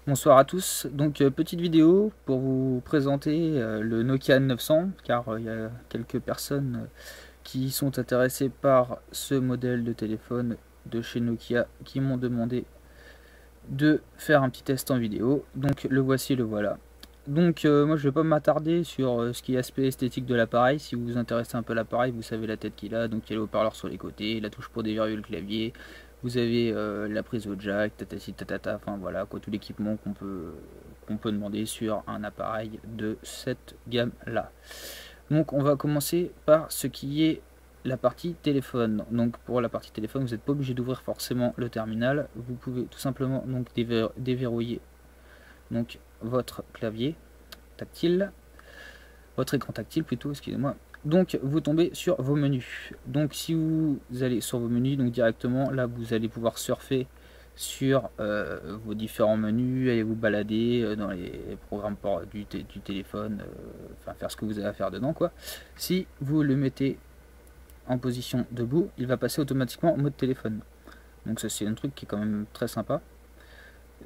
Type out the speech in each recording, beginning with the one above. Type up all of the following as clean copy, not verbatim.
Bonsoir à tous, donc petite vidéo pour vous présenter le Nokia N900 car il y a quelques personnes qui sont intéressées par ce modèle de téléphone de chez Nokia qui m'ont demandé de faire un petit test en vidéo, donc le voici, le voilà. Donc moi je vais pas m'attarder sur ce qui est aspect esthétique de l'appareil. Si vous vous intéressez un peu à l'appareil, vous savez la tête qu'il a, donc il y a le haut-parleur sur les côtés, la touche pour déverrouiller le clavier, vous avez la prise au jack, tatati tatata, enfin voilà quoi, tout l'équipement qu'on peut demander sur un appareil de cette gamme là. Donc on va commencer par ce qui est la partie téléphone. Donc pour la partie téléphone, vous n'êtes pas obligé d'ouvrir forcément le terminal, vous pouvez tout simplement donc déverrouiller donc votre clavier tactile, votre écran tactile plutôt, excusez-moi. Donc vous tombez sur vos menus. Donc si vous allez sur vos menus, donc directement là vous allez pouvoir surfer sur vos différents menus, allez vous balader dans les programmes du téléphone, enfin faire ce que vous avez à faire dedans quoi. Si vous le mettez en position debout, il va passer automatiquement en mode téléphone. Donc ça c'est un truc qui est quand même très sympa.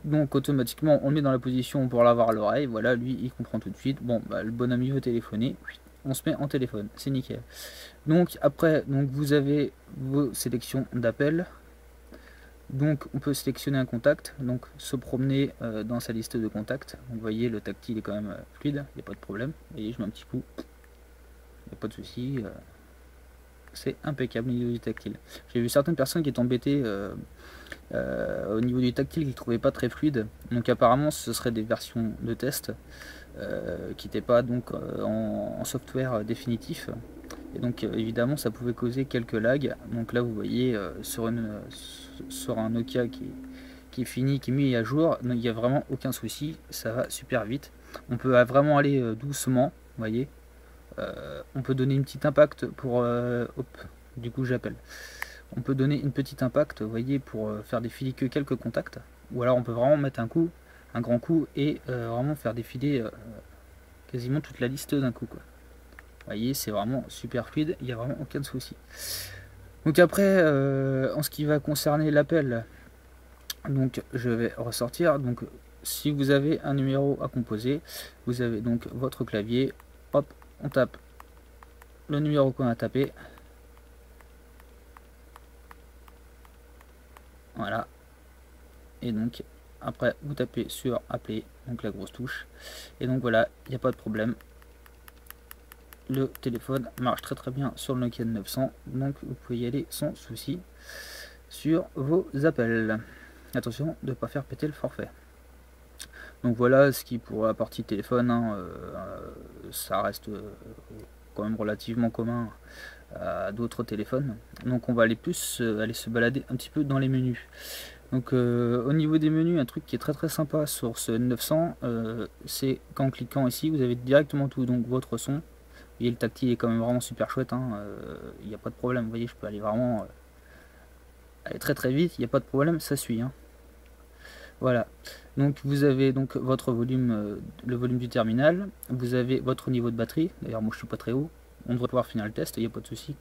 Donc automatiquement on le met dans la position pour l'avoir à l'oreille, voilà, lui il comprend tout de suite. Bon bah, le bonhomme il veut téléphoner, on se met en téléphone, c'est nickel. Donc après donc vous avez vos sélections d'appels. Donc on peut sélectionner un contact, donc se promener dans sa liste de contacts. Donc, vous voyez le tactile est quand même fluide, il n'y a pas de problème. Vous voyez, je mets un petit coup, il n'y a pas de souci, c'est impeccable au niveau du tactile. J'ai vu certaines personnes qui étaient embêtées au niveau du tactile qu'ils ne trouvaient pas très fluide. Donc apparemment ce serait des versions de test qui n'étaient pas donc en software définitif. Et donc évidemment ça pouvait causer quelques lags. Donc là vous voyez sur un Nokia qui est fini, qui est mis à jour, il n'y a vraiment aucun souci, ça va super vite. On peut vraiment aller doucement, vous voyez. On peut donner une petite impact pour... hop, du coup j'appelle. On peut donner une petite impact, vous voyez, pour faire défiler que quelques contacts. Ou alors on peut vraiment mettre un grand coup, et vraiment faire défiler quasiment toute la liste d'un coup, quoi. Vous voyez, c'est vraiment super fluide, il n'y a vraiment aucun souci. Donc après, en ce qui va concerner l'appel, donc je vais ressortir. Donc si vous avez un numéro à composer, vous avez donc votre clavier, hop, on tape le numéro qu'on a tapé. Voilà. Et donc après vous tapez sur appeler, donc la grosse touche. Et donc voilà, il n'y a pas de problème. Le téléphone marche très bien sur le Nokia 900, donc vous pouvez y aller sans souci sur vos appels. Attention de ne pas faire péter le forfait. Donc voilà ce qui pour la partie téléphone, hein, ça reste quand même relativement commun à d'autres téléphones. Donc on va aller plus aller se balader un petit peu dans les menus. Donc au niveau des menus, un truc qui est très sympa sur ce N900, c'est qu'en cliquant ici, vous avez directement tout, donc votre son. Vous voyez, le tactile est quand même vraiment super chouette, hein, il n'y a pas de problème, vous voyez, je peux aller vraiment aller très vite, il n'y a pas de problème, ça suit, hein. Voilà, donc vous avez donc votre volume, le volume du terminal, vous avez votre niveau de batterie, d'ailleurs moi je suis pas très haut, on devrait pouvoir finir le test, il n'y a pas de souci.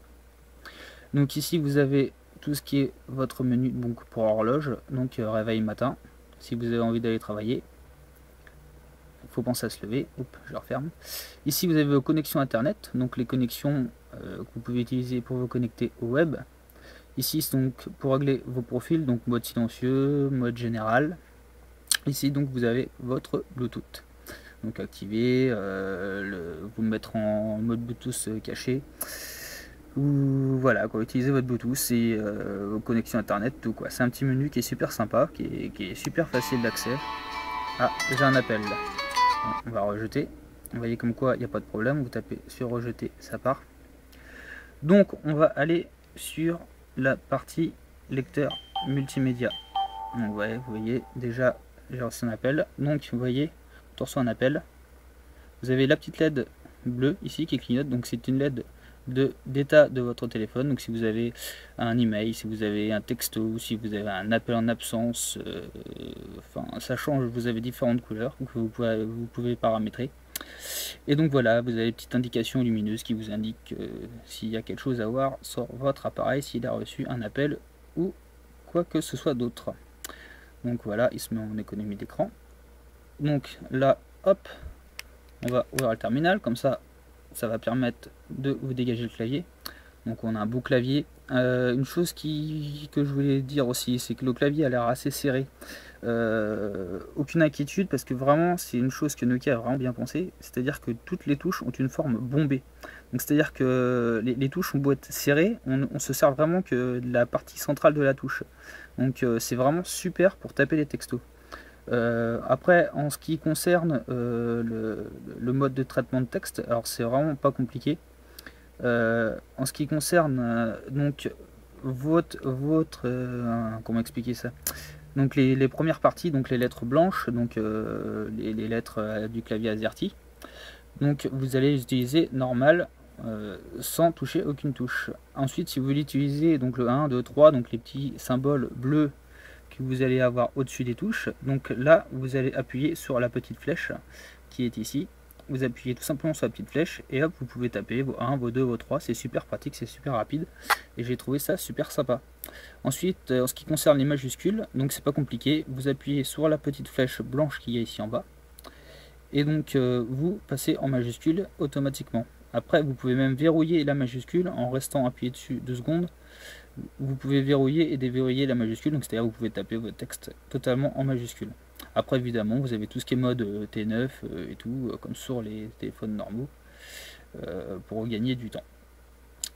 Donc ici vous avez tout ce qui est votre menu donc pour horloge, donc réveil matin, si vous avez envie d'aller travailler, il faut penser à se lever. Hop, je le referme. Ici vous avez vos connexions internet, donc les connexions que vous pouvez utiliser pour vous connecter au web. Ici c'est donc pour régler vos profils, donc mode silencieux, mode général. Ici donc vous avez votre Bluetooth, donc activé, vous le mettre en mode Bluetooth caché. Ou voilà, quoi, utiliser votre Bluetooth et vos connexions internet, tout quoi. C'est un petit menu qui est super sympa, qui est super facile d'accès. Ah, j'ai un appel là. Bon, on va rejeter. Vous voyez comme quoi il n'y a pas de problème, vous tapez sur rejeter, ça part. Donc on va aller sur la partie lecteur multimédia. Donc ouais, vous voyez déjà j'ai reçu un appel. Donc vous voyez, on reçoit un appel. Vous avez la petite LED bleue ici qui clignote, donc c'est une LED d'état de votre téléphone. Donc si vous avez un email, si vous avez un texto, si vous avez un appel en absence, enfin ça change, vous avez différentes couleurs que vous pouvez paramétrer. Et donc voilà, vous avez une petite indication lumineuse qui vous indique s'il y a quelque chose à voir sur votre appareil, s'il a reçu un appel ou quoi que ce soit d'autre. Donc voilà, il se met en économie d'écran. Donc là, hop, on va ouvrir le terminal, comme ça va permettre de vous dégager le clavier. Donc on a un beau clavier. Une chose que je voulais dire aussi, c'est que le clavier a l'air assez serré. Aucune inquiétude, parce que vraiment c'est une chose que Nokia a vraiment bien pensé, c'est-à-dire que toutes les touches ont une forme bombée. Donc c'est-à-dire que les touches ont beau être serrées, on se sert vraiment que de la partie centrale de la touche. Donc c'est vraiment super pour taper les textos. Après, en ce qui concerne le mode de traitement de texte, alors c'est vraiment pas compliqué. En ce qui concerne donc comment expliquer ça? Donc les premières parties, donc les lettres blanches, donc les lettres du clavier AZERTY. Donc vous allez les utiliser normal, sans toucher aucune touche. Ensuite, si vous voulez utiliser donc le 1, 2, 3, donc les petits symboles bleus que vous allez avoir au-dessus des touches, donc là vous allez appuyer sur la petite flèche qui est ici. Vous appuyez tout simplement sur la petite flèche et hop, vous pouvez taper vos 1, vos 2, vos 3. C'est super pratique, c'est super rapide et j'ai trouvé ça super sympa. Ensuite, en ce qui concerne les majuscules, donc c'est pas compliqué, vous appuyez sur la petite flèche blanche qui est ici en bas et donc vous passez en majuscule automatiquement. Après, vous pouvez même verrouiller la majuscule en restant appuyé dessus 2 secondes. Vous pouvez verrouiller et déverrouiller la majuscule, donc c'est-à-dire vous pouvez taper votre texte totalement en majuscule. Après, évidemment, vous avez tout ce qui est mode T9 et tout, comme sur les téléphones normaux, pour gagner du temps.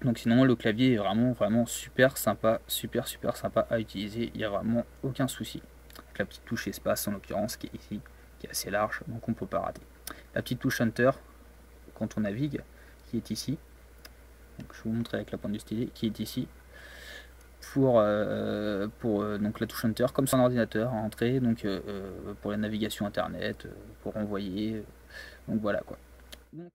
Donc sinon, le clavier est vraiment super sympa, super sympa à utiliser, il n'y a vraiment aucun souci. Avec la petite touche espace en l'occurrence qui est ici, qui est assez large, donc on ne peut pas rater. La petite touche Enter, quand on navigue, qui est ici. Donc, je vais vous montrer avec la pointe du stylet, qui est ici. Pour donc la touche Enter, comme sur un ordinateur, à entrer, donc pour la navigation internet, pour envoyer, donc voilà quoi. Donc,